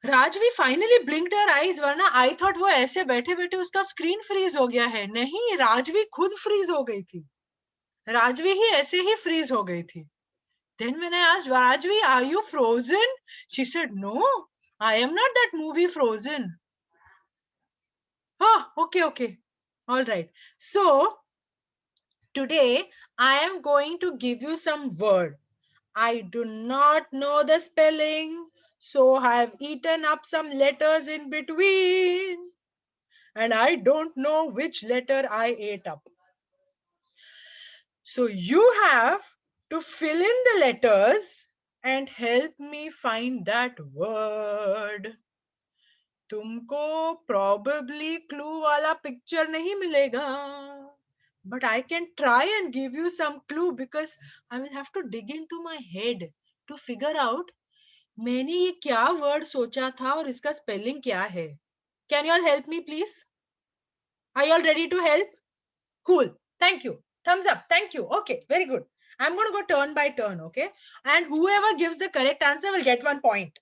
Rajvi finally ब्लिंक्ड her eyes, वरना I thought वो ऐसे बैठे बैठे उसका स्क्रीन फ्रीज हो गया है. नहीं, राजवी खुद फ्रीज हो गई थी. राजवी ही ऐसे ही फ्रीज हो गई थी. Then when I asked Rajvi, are you frozen? She said, no, I am not that movie Frozen. Oh, okay. All right. So today I am going to give you some word. I do not know the spelling, so I have eaten up some letters in between. And I don't know which letter I ate up. So you have to fill in the letters and help me find that word. तुमको probably clue वाला picture नहीं मिलेगा, but I can try and give you some clue because I will have to dig into my head to figure out मैंने ये क्या word सोचा था और इसका spelling क्या है. Can you all help me please? Are you all ready to help? Cool. Thank you. Thumbs up. Thank you. Okay, very good. I'm going to go turn by turn, okay? And whoever gives the correct answer will get 1 point.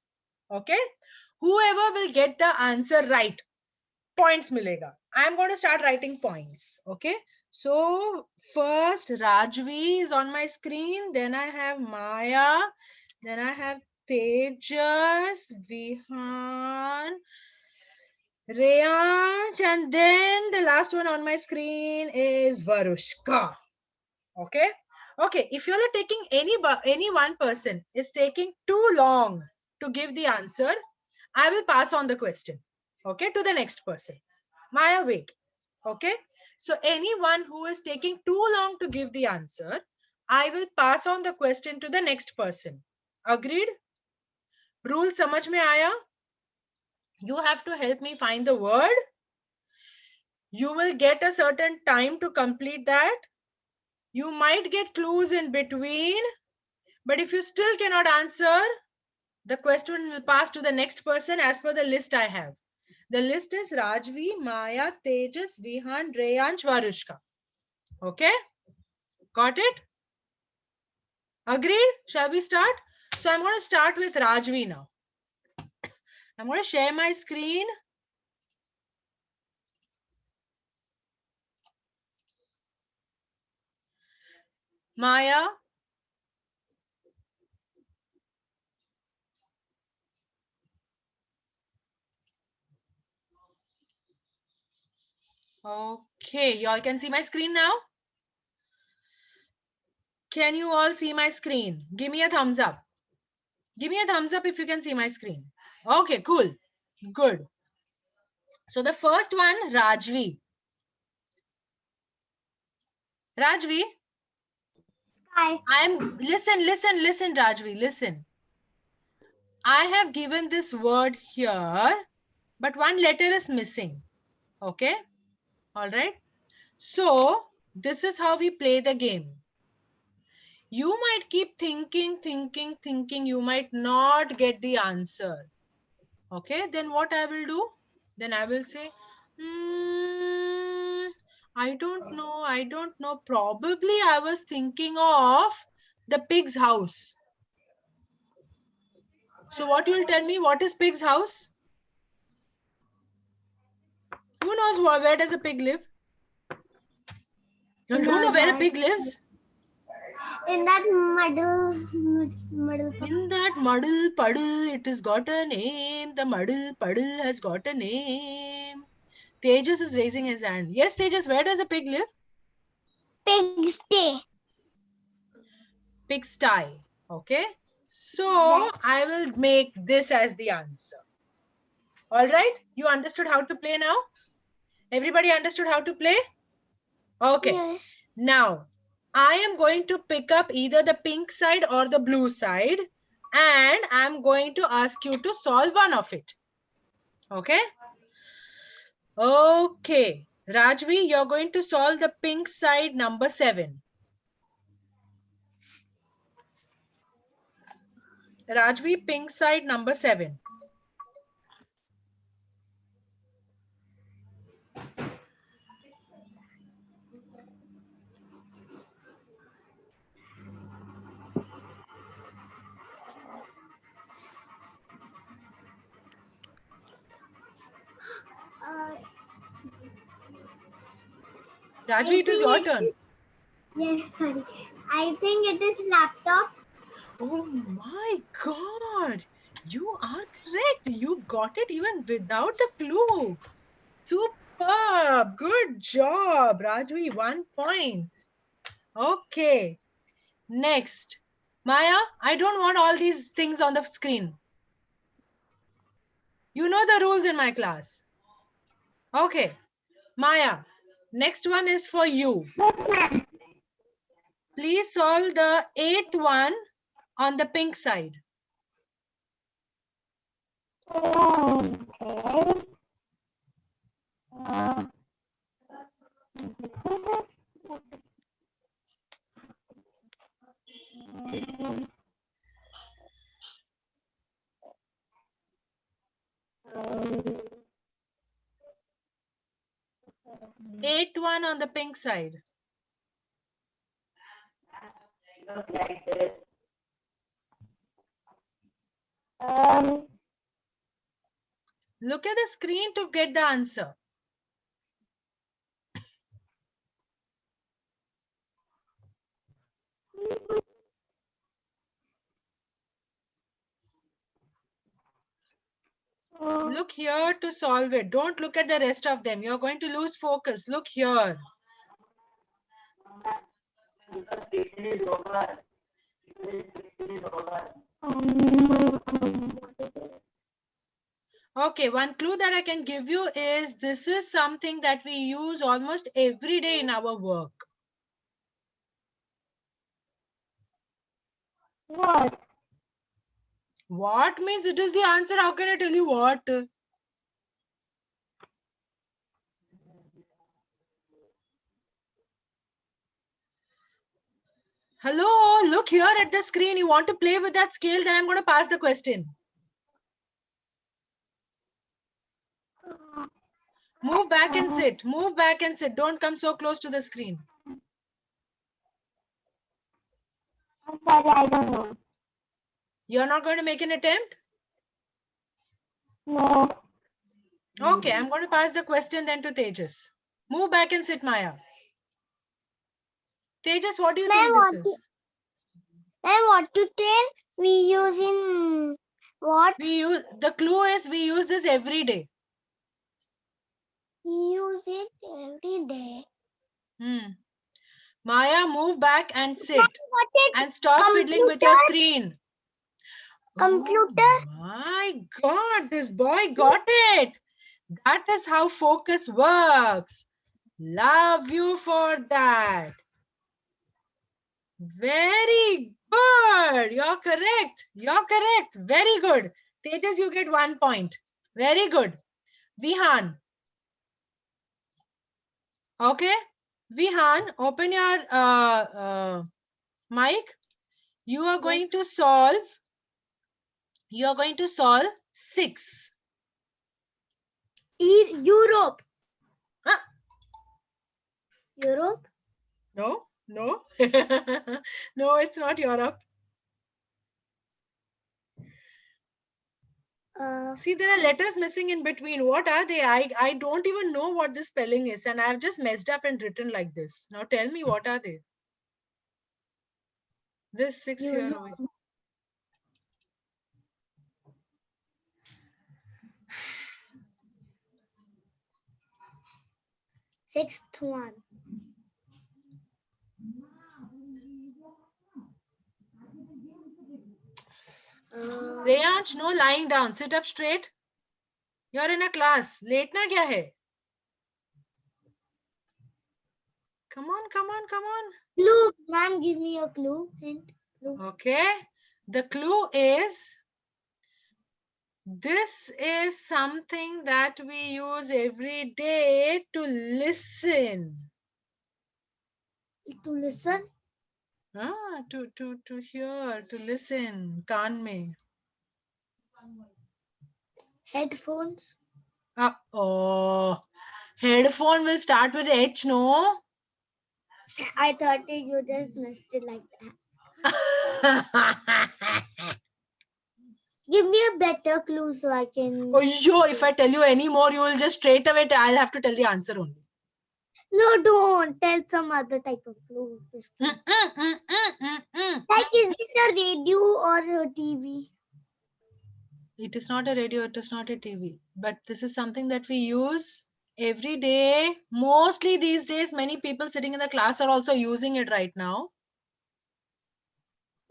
Okay? Whoever will get the answer right, points milega. I'm going to start writing points. Okay. So first Rajvi is on my screen. Then I have Maya. Then I have Tejas, Vihan, Reyanch, and then the last one on my screen is Varushka. Okay. Okay. If you're taking any one person is taking too long to give the answer, I will pass on the question. Okay, to the next person. Maya, wait. Okay. So anyone who is taking too long to give the answer, I will pass on the question to the next person. Agreed? Rule samajh mein aaya? You have to help me find the word. You will get a certain time to complete that. You might get clues in between, but if you still cannot answer, the question will pass to the next person as per the list I have. The list is Rajvi, Maya, Tejas, Vihan, Reyanch, Varushka. Okay? Got it? Agreed? Shall we start? So I'm going to start with Rajvi now. I'm going to share my screen. Maya. Okay, y'all can see my screen now? Can you all see my screen? Give me a thumbs up. Give me a thumbs up if you can see my screen. Okay, cool. Good. So the first one, Rajvi. Rajvi. Hi. Listen, Rajvi, listen. I have given this word here, but one letter is missing. Okay? All right. So this is how we play the game. You might keep thinking. You might not get the answer. Okay? Then what I will do? Then I will say, I don't know. Probably I was thinking of the pig's house. So what you'll tell me, what is pig's house? Who knows where does a pig live? You don't know where a pig lives? In that muddle. In that muddle puddle, it has got a name. The muddle puddle has got a name. Tejas is raising his hand. Yes, Tejas, where does a pig live? Pigsty. Pigsty. Okay. So I will make this as the answer. All right. You understood how to play now? Everybody understood how to play? Okay. Yes. Now, I am going to pick up either the pink side or the blue side, and I'm going to ask you to solve one of it. Okay? Okay. Rajvi, you're going to solve the pink side number 7. Rajvi, pink side number 7. Rajvi, it is your turn. Yes, sorry. I think it is laptop. Oh my God. You are correct. You got it even without the clue. Superb. Good job, Rajvi. 1 point. Okay. Next. Maya, I don't want all these things on the screen. You know the rules in my class. Okay. Maya, next one is for you. Please solve the 8th one on the pink side. Okay. 8th one on the pink side. Look like this. Look at the screen to get the answer. Look here to solve it. Don't look at the rest of them. You're going to lose focus. Look here. Okay, one clue that I can give you is this is something that we use almost every day in our work. What? What means it is the answer? How can I tell you what? Hello, look here at the screen. You want to play with that scale? Then I'm going to pass the question. Move back and sit. Move back and sit. Don't come so close to the screen. I'm sorry, I don't know. You're not going to make an attempt? No. Okay, I'm going to pass the question then to Tejas. Move back and sit, Maya. Tejas, what do you think this is? Ma'am, what to tell? We use in what? We use, the clue is we use this every day. We use it every day. Maya, move back and sit. What is And stop fiddling with your screen. computer? Oh my God, this boy got it. That is how focus works. Love you for that. Very good. You're correct. You're correct. Very good. Tejas, you get 1 point. Very good. Vihan. Okay. Vihan, open your mic. You are going to solve. You are going to solve 6. Europe. Huh? Europe? No, no. No, it's not Europe. See, there are letters missing in between. What are they? I don't even know what the spelling is, and I've just messed up and written like this. Now tell me, what are they? This 6 here. Sixth one. Reyansh, no lying down. Sit up straight. You're in a class. Letna kya hai? Come on, come on, come on. Clue. Ma'am, give me a clue. Hint. Clue. Okay. The clue is this is something that we use every day to listen. To listen? To hear, to listen. Kaan mein. Headphones? Oh, headphone will start with H, no? I thought you just missed it like that. Give me a better clue so I can... Oh, yo, if I tell you any more, you will just straight away, I'll have to tell the answer only. No, don't tell some other type of flu. Like, is it a radio or a TV? It is not a radio, it is not a TV, but this is something that we use every day. Mostly these days, many people sitting in the class are also using it right now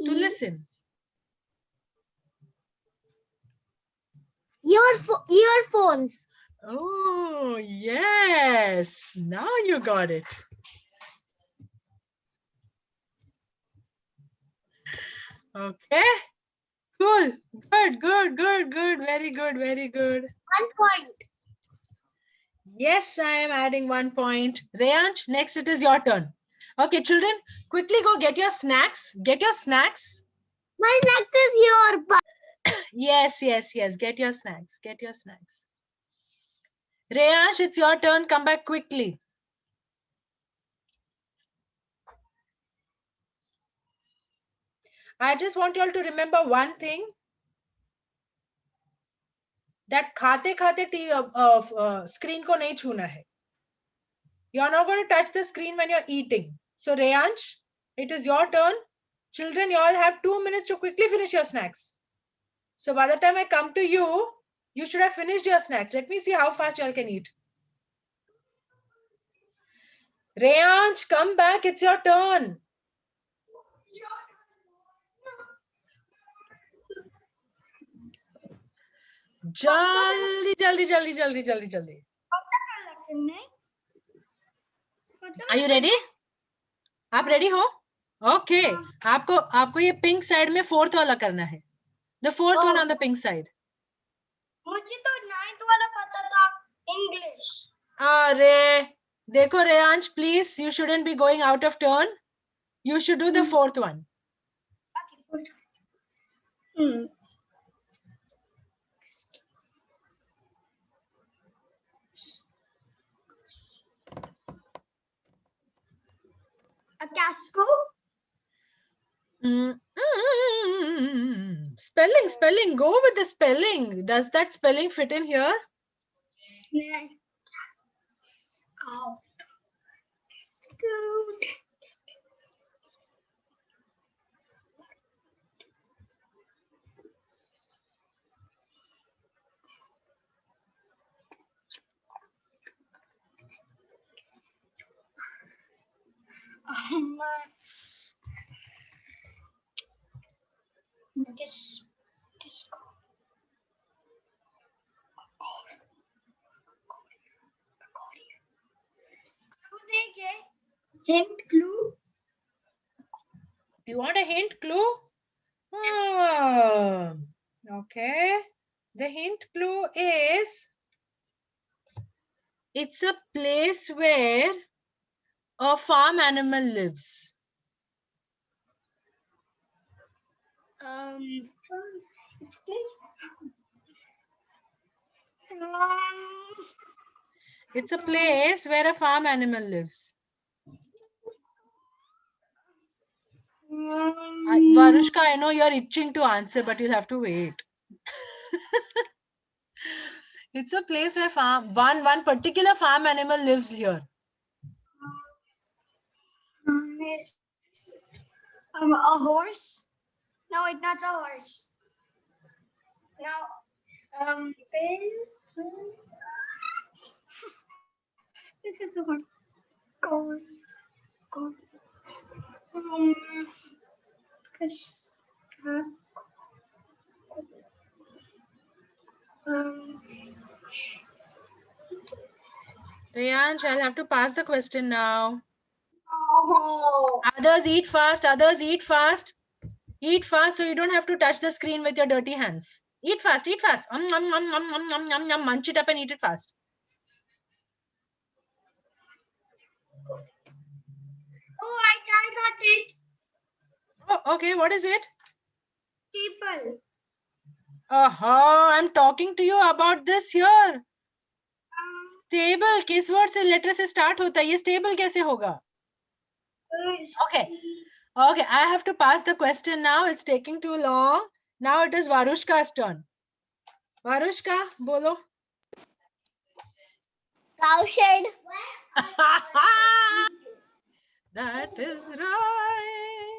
to listen. Earphones. Oh, yes. Now you got it. Okay. Cool. Good, good, good, good. Very good, very good. 1 point. Yes, I am adding 1 point. Reyansh, next it is your turn. Okay, children, quickly go get your snacks. Get your snacks. My next is your Yes, yes, yes. Get your snacks. Get your snacks. Reyansh, it's your turn. Come back quickly. I just want you all to remember one thing. That खाते खाते screen को नहीं छूना है. You are not going to touch the screen when you're eating. So Reyansh, it is your turn. Children, you all have 2 minutes to quickly finish your snacks. So by the time I come to you, you should have finished your snacks. Let me see how fast you all can eat. Reyansh, come back. It's your turn. जल्दी जल्दी जल्दी जल्दी जल्दी जल्दी. Are you ready? आप ready हो? Okay. आपको ये pink side में fourth वाला करना है. The fourth one on the pink side. मुझे तो 9th वाला पता था. English. अरे देखो Reyansh, please, you shouldn't be going out of turn. You should do the fourth one. A casco. Spelling. Go with the spelling. Does that spelling fit in here? Oh. Good. Disco. Hint clue. You want a hint clue? Ah, okay. The hint clue is it's a place where a farm animal lives. It's place. It's a place where a farm animal lives. Varushka, I know you're itching to answer, but you'll have to wait. It's a place where one particular farm animal lives here. A horse? No, it's not a horse. Now, this is a horse. Go. Reyansh, I'll have to pass the question now. Oh. Others eat fast. Eat fast so you don't have to touch the screen with your dirty hands. Eat fast. Munch it up and eat it fast. Oh, I got it. Oh, okay. What is it? People. I'm talking to you about this here. Stable. किस word से letter से start होता है? ये stable कैसे होगा? Okay. Okay, I have to pass the question now. It's taking too long. Now it is Varushka's turn. Varushka, bolo. Cowshed. That is right.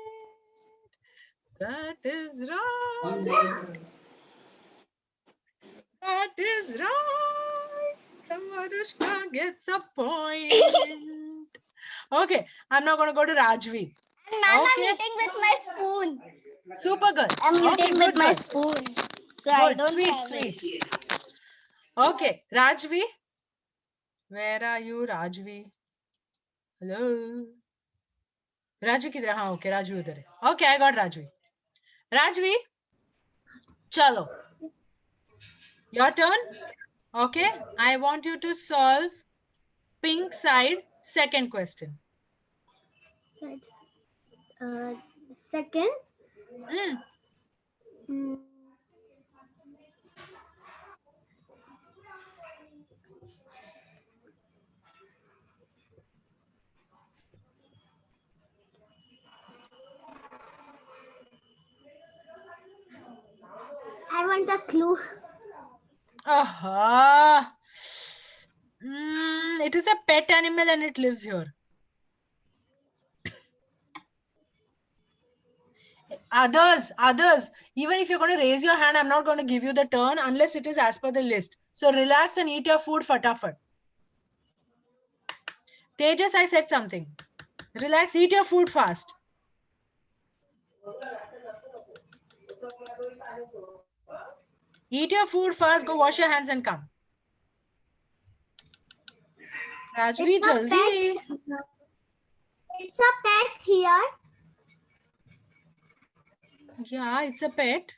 That is right. That is right. Manushka gets a point. Okay, I'm now going to go to Rajvi. And ma'am, Okay. I'm eating with my spoon. Super good. I'm Okay, eating with good, my good. spoon. So I Good, don't sweet, have sweet. it. Okay, Rajvi. Where are you, Rajvi? Hello. Rajvi किधर है? हाँ, okay, Rajvi उधर है. Okay, I got Rajvi. Rajvi, chalo. Your turn. Okay, I want you to solve pink side second question. Second. Hmm. I want a clue. Aha. It is a pet animal and it lives here. Others, even if you're going to raise your hand, I'm not going to give you the turn unless it is as per the list. So relax and eat your food fatafat. Tejas, I said something. Relax, eat your food fast. Eat your food fast, go wash your hands and come. Rajvi, jaldi. It's a pet here. Yeah, it's a pet.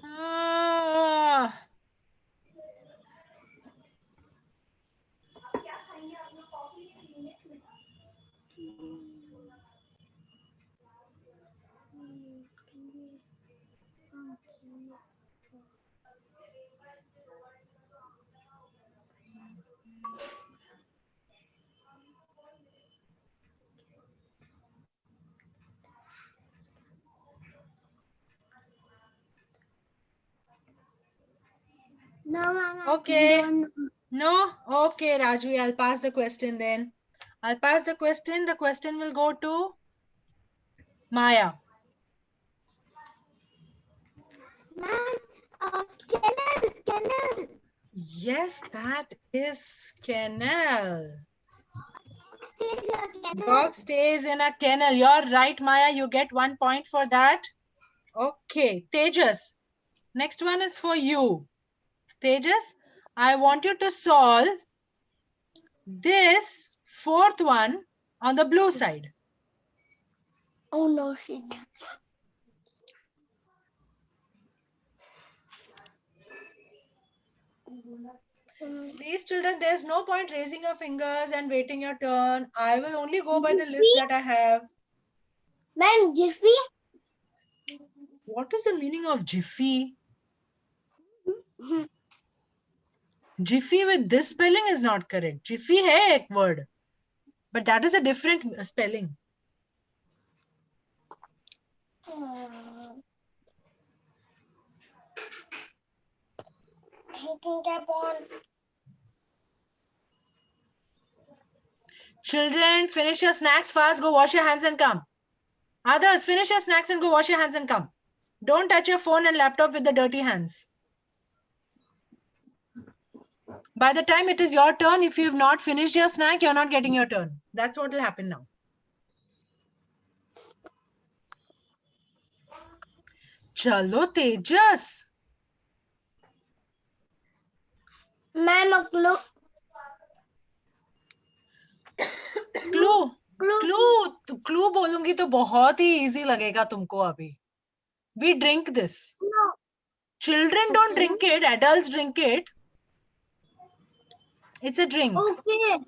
Ah. No, mama. Okay. No? Okay, Rajvi, I'll pass the question then. I'll pass the question. The question will go to Maya. Ma'am, kennel. Yes, that is kennel. Stays in a kennel. Dog stays in a kennel. You're right, Maya. You get 1 point for that. Okay, Tejas. Next one is for you. Tejas, I want you to solve this fourth one on the blue side. Oh no, shit. Please, children, there's no point raising your fingers and waiting your turn. I will only go by the list that I have. Ma'am, Jiffy. What is the meaning of Jiffy? Jiffy with this spelling is not correct. Jiffy hai ek word. But that is a different spelling. Thinking cap on. Children, finish your snacks fast. Go wash your hands and come. Others, finish your snacks and go wash your hands and come. Don't touch your phone and laptop with the dirty hands. By the time it is your turn, if you've not finished your snack, you're not getting your turn. That's what will happen now. Chalo, Tejas. Ma'am, a clue. Clue बोलूंगी तो बहुत ही easy लगेगा तुमको अभी. We drink this. No. Children don't drink it. Adults drink it. It's a drink. Okay.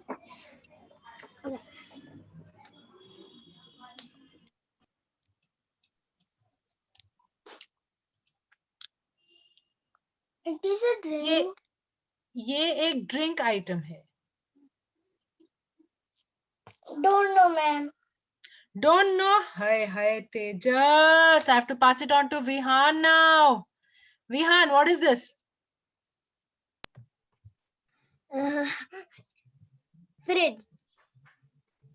It is a drink. ये एक drink item है. Don't know, ma'am. Don't know. Hi, Tejas. I have to pass it on to Vihan now. Vihan, what is this? Fridge.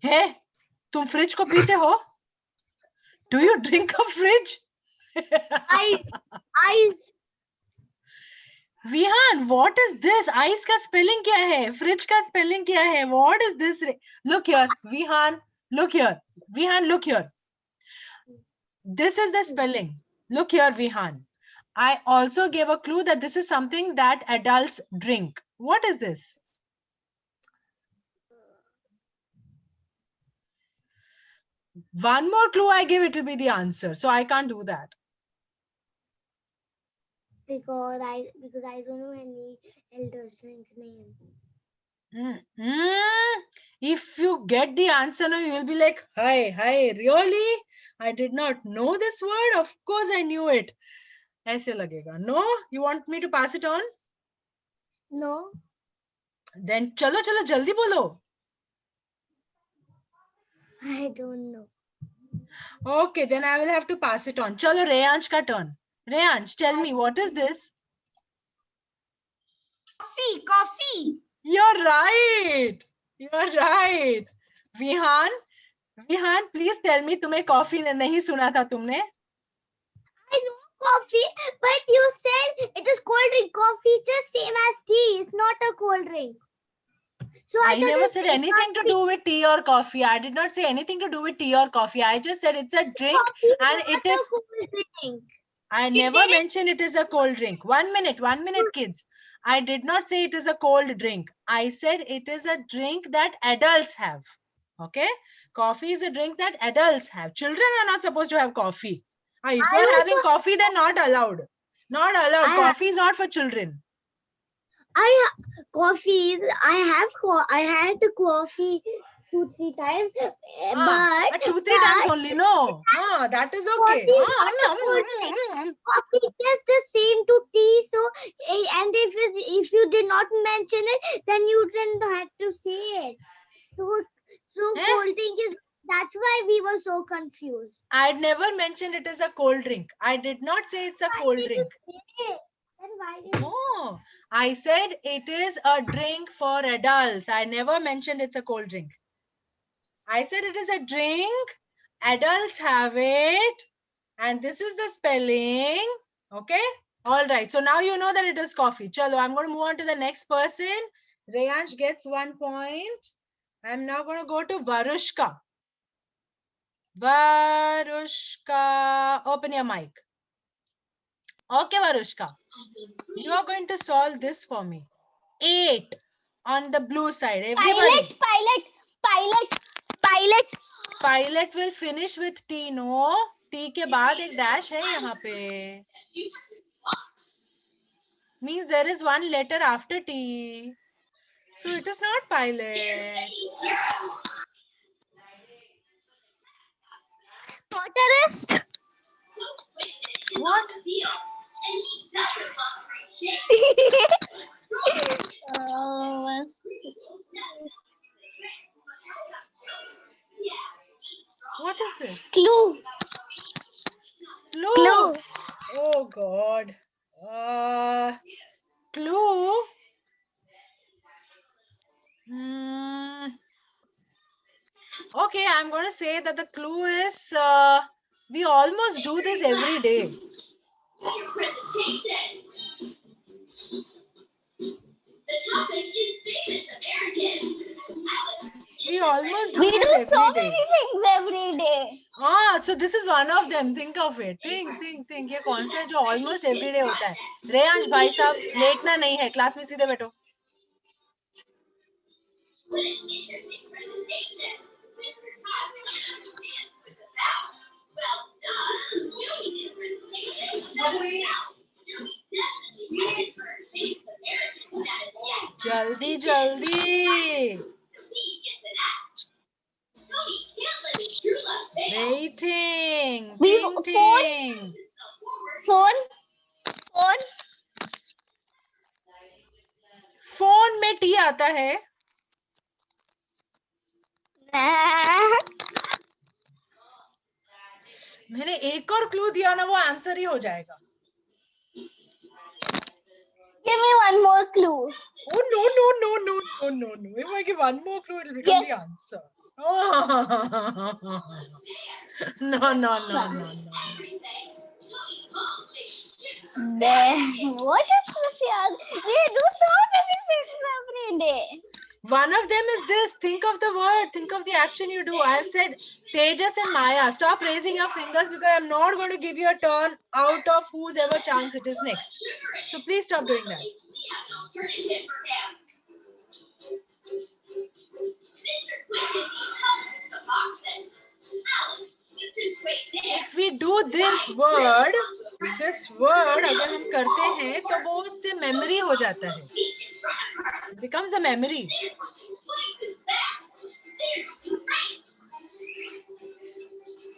Hey, तुम fridge को पीते हो? Do you drink a fridge? Ice. Vihan, what is this? Ice का spelling क्या है? Fridge का spelling क्या है? What is this? Look here, Vihan. Look here. Vihan, look here. This is the spelling. Look here, Vihan. I also gave a clue that this is something that adults drink. What is this? One more clue I give, it will be the answer. So I can't do that. Because I don't know any elders drink name. If you get the answer now, you will be like, hi, really? I did not know this word. Of course I knew it. ऐसे लगेगा. No? You want me to pass it on? No. Then चलो जल्दी बोलो. I don't know. Okay, then I will have to pass it on. चलो रेयांश का turn. Reyansh, tell me, what is this? Coffee. You're right. Vihan, please tell me, तुम्हें coffee नहीं सुना था तुमने? I know coffee, but you said it is cold drink. Coffee is just same as tea. It's not a cold drink. So I thought never it's said anything to do with tea or coffee. I did not say anything to do with tea or coffee. I just said it's a drink coffee and is it not a is. cold drink. I never mentioned it is a cold drink. 1 minute, kids. I did not say it is a cold drink. I said it is a drink that adults have. Okay? Coffee is a drink that adults have. Children are not supposed to have coffee. If you are having coffee, then not allowed. Not allowed. Coffee is not for children. Coffee. I had coffee 2-3 times, but 2-3 times only. No, that is okay. Coffee is just the same to tea. So, and if you did not mention it, then you didn't have to say it. So cold drink is. That's why we were so confused. I never mentioned it is a cold drink. I did not say it's a cold drink. No, I said it is a drink for adults. I never mentioned it's a cold drink. I said it is a drink. Adults have it. And this is the spelling. Okay. All right. So now you know that it is coffee. Chalo, I'm going to move on to the next person. Reyansh gets 1 point. I'm now going to go to Varushka. Varushka, open your mic. Okay, Varushka. You are going to solve this for me. 8 on the blue side. Everybody. Pilot will finish with T, no? T के बाद एक dash है यहाँ पे. Means there is one letter after T. So it is not pilot. Motorist. What? What is this? Clue. Clue. Oh God. Clue. Okay, I'm going to say that the clue is we almost do this every day. We almost do this every day. We do so many things every day. So this is one of them. Think of it. Think. ये कौन सा है जो almost every day होता है? रेयांश भाई साहब लेटना नहीं है, क्लास में सीधे बैठो. जल्दी. Waiting. Ting. Phone. फोन में टी आता है. मैंने एक और क्लू दिया ना, वो आंसर ही हो जाएगा. Give me one more clue. Oh no. If I give one more clue, it'll become Yes. the answer. Oh. No. What is this, yaar? We do so many things every day. One of them is this. Think of the word. Think of the action you do. I have said Tejas and Maya. Stop raising your fingers because I'm not going to give you a turn out of whose ever chance it is next. So please stop doing that. If we do this word अगर हम करते हैं तो वो उससे memory हो जाता है. It becomes a memory.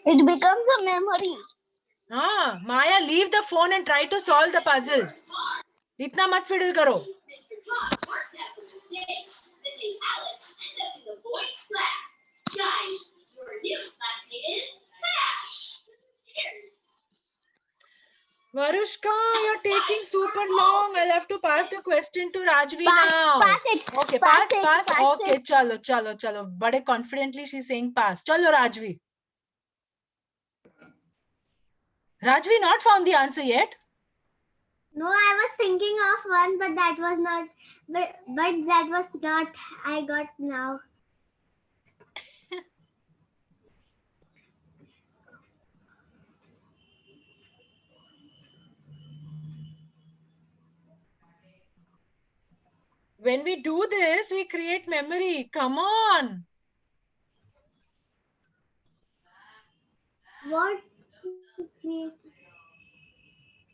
It becomes a memory. हाँ, Maya, leave the phone and try to solve the puzzle. इतना मत fiddle करो. Varushka, you're taking super long. I'll have to pass the question to Rajvi now. Pass it. Okay, Pass pass. it. Okay, chalo. Bade confidently she's saying pass. Chalo, Rajvi. Rajvi not found the answer yet. No, I was thinking of one, but that was not. But that was not. I got now. When we do this, we create memory. Come on. What?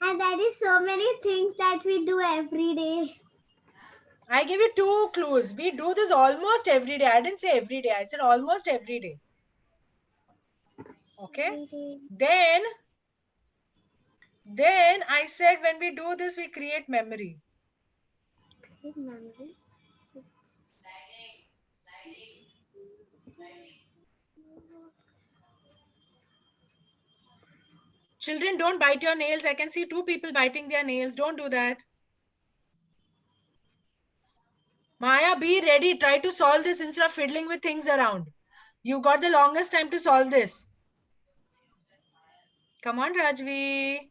And that is so many things that we do every day. I give you 2 clues. We do this almost every day. I didn't say every day. I said almost every day. Okay. Then I said when we do this, we create memory. Children, don't bite your nails. I can see 2 people biting their nails. Don't do that. Maya, be ready. Try to solve this instead of fiddling with things around. You got the longest time to solve this. Come on, Rajvi.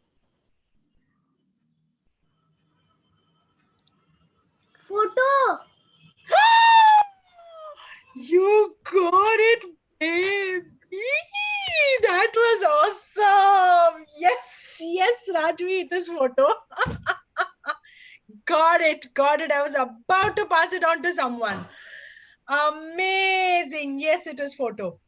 Photo. You got it, baby. That was awesome. Yes, Rajvi, it is photo. Got it. I was about to pass it on to someone. Amazing. Yes, it is photo.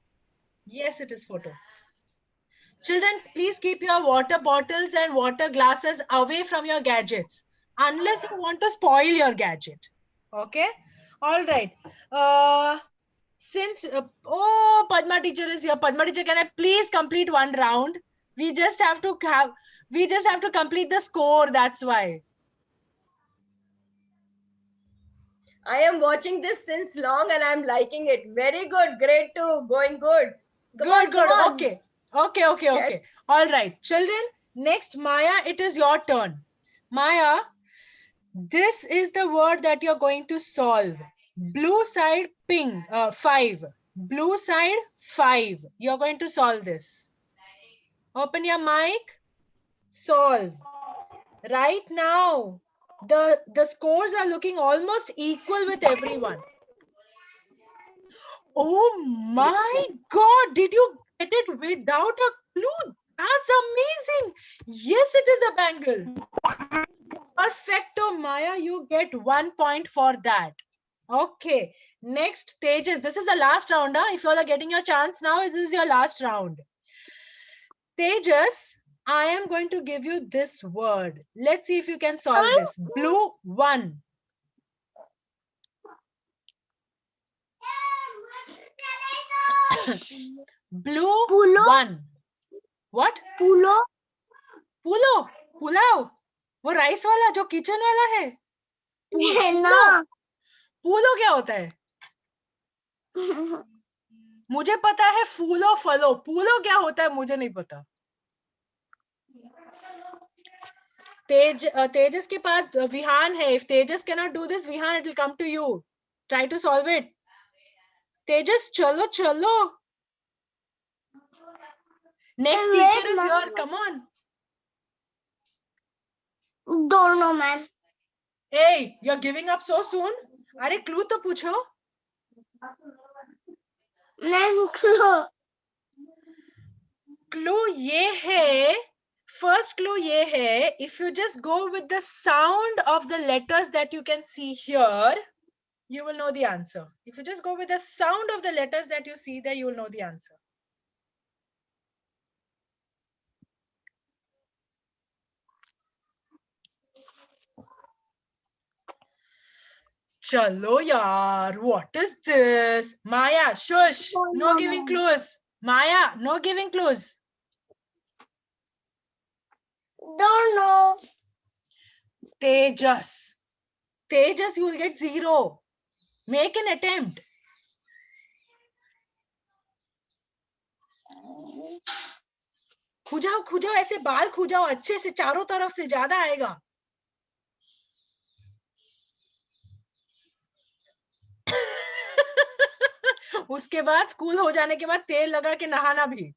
Children, please keep your water bottles and water glasses away from your gadgets unless you want to spoil your gadget. Okay? All right. Oh, Padma teacher is here. Padma teacher, can I please complete one round? We just have to complete the score. That's why. I am watching this since long and I'm liking it. Very good. Great too. Going good. Come on. Okay. All right. Children, next, Maya, it is your turn. Maya, this is the word that you're going to solve. Blue side, ping, 5. Blue side, 5. You're going to solve this. Open your mic. Solve. Right now, the scores are looking almost equal with everyone. Oh my God, did you get it without a clue? That's amazing. Yes, it is a bangle. Perfecto, Maya, you get 1 point for that. Okay, next Tejas. This is the last round. If you all are getting your chance now, this is your last round. Tejas, I am going to give you this word. Let's see if you can solve this. Blue 1. Blue Pulo. 1. What? Pulo. Pulao, वो rice वाला जो kitchen वाला है. No. पूलो क्या होता है? मुझे पता है फूलो फलो. पूलो क्या होता है मुझे नहीं पता. तेजस के पास विहान है. If Tejas cannot do this, Vihan, it will come to you. Try to solve it. Tejas, chalo, chalo. Next teacher is your. Come on. Don't know, man. Hey, you're giving up so soon? अरे clue तो पूछो. Name clue. Clue ये है. First clue ये है. If you just go with the sound of the letters that you can see here, you will know the answer. If you just go with the sound of the letters that you see there, you will know the answer. Chalo yaar, what is this? Maya, shush. No giving clues. Maya, no giving clues. Don't know. Tejas. Tejas, you will get 0. Make an attempt. खुजाओ खुजाओ ऐसे बाल खुजाओ अच्छे से चारों तरफ से ज्यादा आएगा. उसके बाद स्कूल हो जाने के बाद तेल लगा के नहाना भी.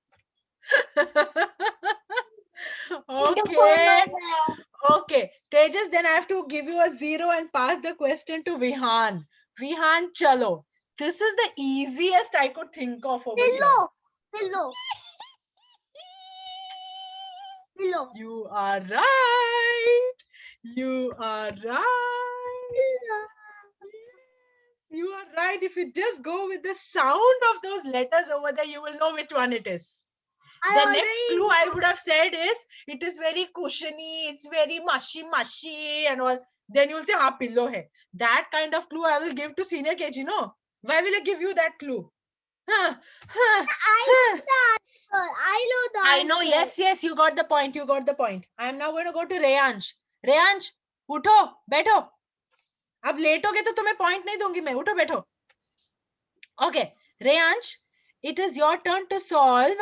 Okay, Tejas, then I have to give you a 0 and pass the question to Vihan. Vihan, chalo. This is the easiest I could think of over here. Pillow. You are right. You are right. You are right. If you just go with the sound of those letters over there, you will know which one it is. The next clue I would have said is, it is very cushiony, it's very mushy and all. Then you'll say, ha, pillow hai. That kind of clue I will give to senior KG, no? Why will I give you that clue? I know the answer. I know, yes, you got the point, I am now going to go to Reyansh. Reyansh, उठो, बैठो. अब लेटोगे तो तुम्हें point नहीं दूंगी मैं, उठो बैठो. Okay, Reyansh, it is your turn to solve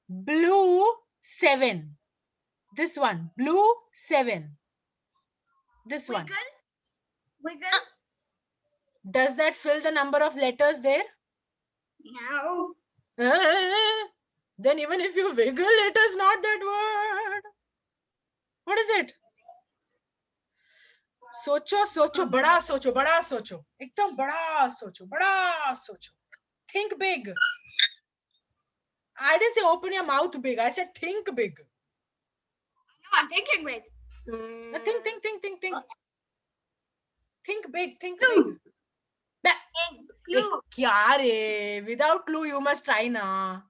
blue 7. This one, blue 7. This one. Wiggle. Does that fill the number of letters there? No. Then even if you wiggle, it is not that word. What is it? सोचो सोचो बड़ा सोचो एकदम बड़ा सोचो. Think big. I didn't say open your mouth big, I said think big. No, I'm thinking big. Think. Think big. Clue. क्या रे? Without clue you must try na.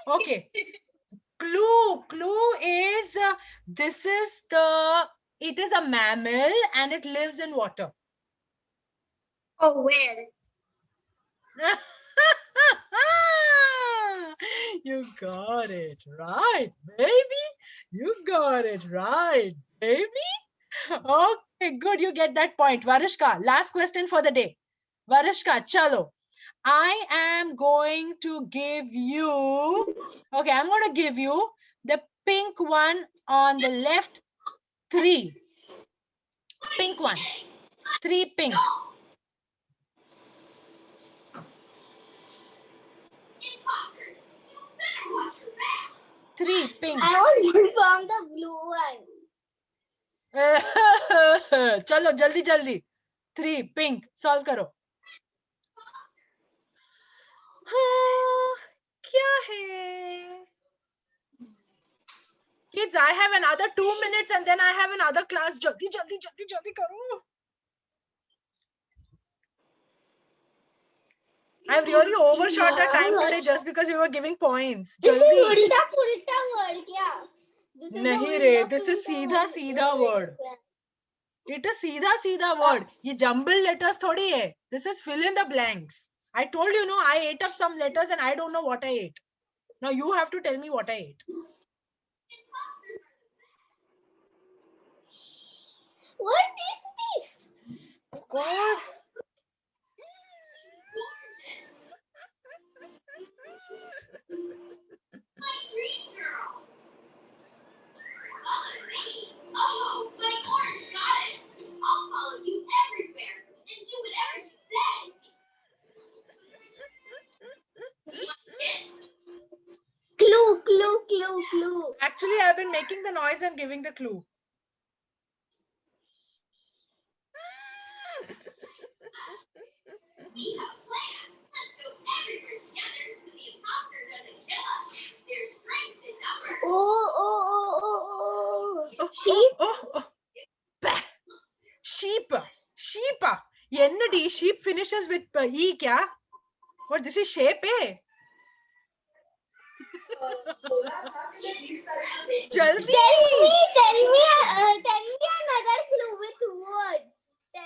Okay. Clue is it is a mammal and it lives in water. Oh, where? You got it right, baby. You got it right, baby. Okay, good. You get that point. Varishka, last question for the day. Varishka, chalo. I am going to give you, I'm going to give you the pink one on the left, 3. Pink one. 3 pink. 3 pink. I want to from the blue one. चलो जल्दी 3 pink. Solve करो. क्या है? Kids, I have another 2 minutes and then I have another class. Jaldi karo. I've really overshot the time today just because we were giving points. This is Jaldi. ulta pulta word kya? नहीं रे, this is सीधा word. It is सीधा word. ये jumbled letters थोड़ी है. This is fill in the blanks. I told you, no, I ate up some letters and I don't know what I ate. Now you have to tell me what I ate. What is this? God. Clue. Actually, I've been making the noise and giving the clue. Oh. Oh, Sheep. Bah. Sheep. Sheep. Ennadi sheep finishes with E kya? What, this is shape, eh? Jaldi. Tell me another clue with words.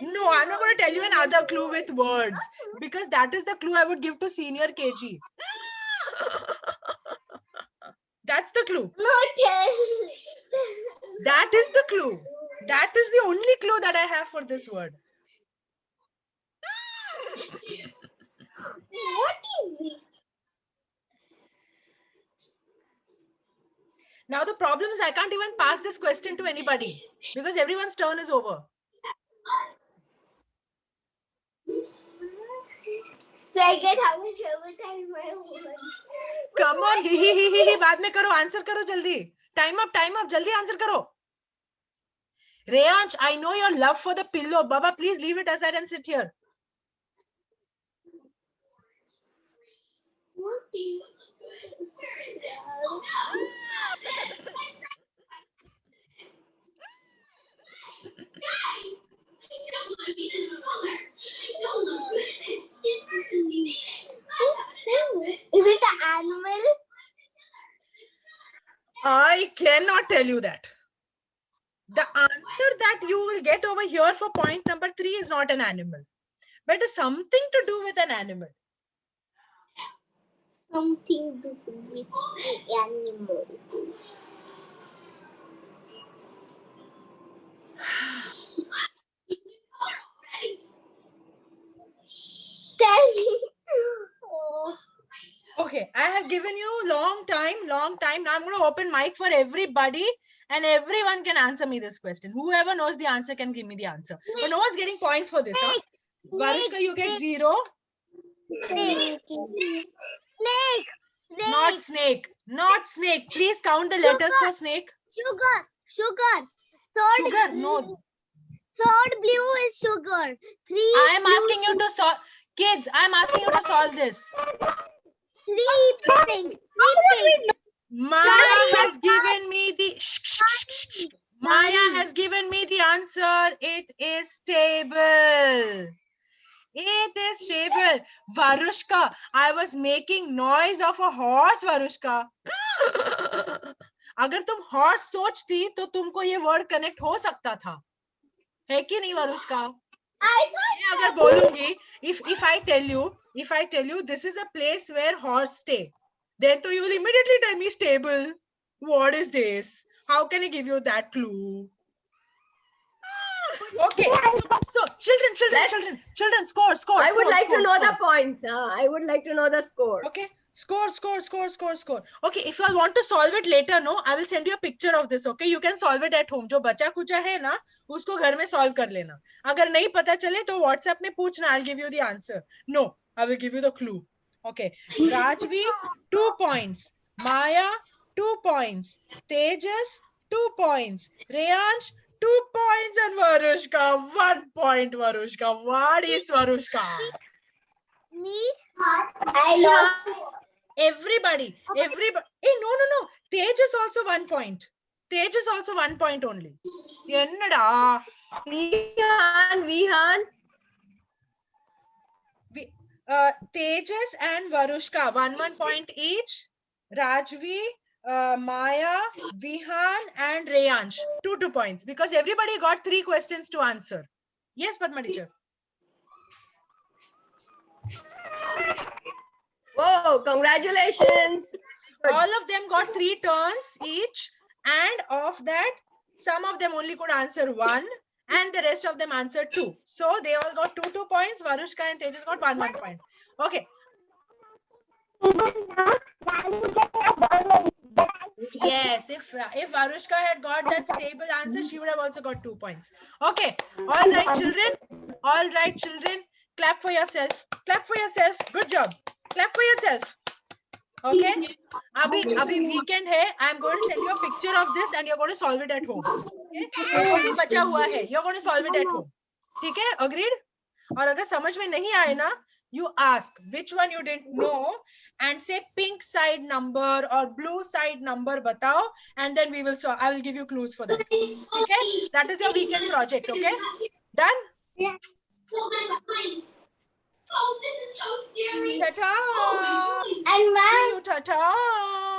No, I'm not going to tell you another clue with words, because that is the clue I would give to senior KG. That's the clue. No, tell. That is the clue. That is the only clue that I have for this word. What is it? Now the problem is I can't even pass this question to anybody because everyone's turn is over. So I get how much overtime I want. Come on, hi. बाद में करो, answer करो जल्दी. Time up, जल्दी answer करो. Reyansh, I know your love for the pillow. Baba, please leave it aside and sit here. What is Is it an animal? I cannot tell you that. The answer that you will get over here for point number 3 is not an animal, but it's something to do with an animal. Something to do with animal. Tell me. Oh. Okay, I have given you long time. Now I'm going to open mic for everybody and everyone can answer me this question. Whoever knows the answer can give me the answer. But no one's getting points for this, huh? Varushka, you get 0. Snake. Not snake. Not snake. Please count the letters for snake. Sugar. Sugar? No. Third blue is sugar. I am asking you to solve. Kids, I am asking you to solve this. 3 pink. Maya has given me the Maya has given me the answer. It is stable. It is stable. Varushka, I was making noise of a horse, Varushka. अगर तुम horse सोचती तो तुमको ये word connect हो सकता था, है कि नहीं Varushka? मैं अगर बोलूंगी, if I tell you this is a place where horse stay, then you will immediately tell me stable. What is this? How can I give you that clue? Okay, so children, score. I would like to know score. the points. I would like to know the score. Okay, score. Okay, if you all want to solve it later, no, I will send you a picture of this. Okay, you can solve it at home. जो बचा कुचा है ना, उसको घर में solve कर लेना. अगर नहीं पता चले तो WhatsApp में पूछना. I'll give you the answer. No, I will give you the clue. Okay, Rajvi 2 points, Maya 2 points, Tejas 2 points, Reyansh 2 points, and Varushka 1 point. Varushka, what is Varushka? Me? I lost. Everybody. Hey, no. Tej is also 1 point. Tej is also 1 point only. Ennada. Vihan. Tejas and Varushka 1 point each. Rajvi, Maya, Vihan and Reyansh 2 points, because everybody got 3 questions to answer. Yes, Padma teacher. Whoa, congratulations. All of them got 3 turns each, and of that, some of them only could answer 1 and the rest of them answered 2. So they all got 2 points. Varushka and Tejas got 1 point. Okay. Yes, if Varushka had got that stable answer, she would have also got 2 points. Okay. All right, children. Clap for yourself. Good job. Clap for yourself. Okay. अभी weekend है. I'm going to send you a picture of this and you're going to solve it at home. Okay. जो भी बचा हुआ है, you're going to solve it at home. ठीक है? Agreed? और अगर समझ में नहीं आए ना, you ask which one you didn't know and say pink side number or blue side number बताओ, and then I will give you clues for that. Okay? That is your weekend project. Okay? Done? Yeah. Oh, this is so scary. Ta-ta! And See ma'am, you, ta-ta!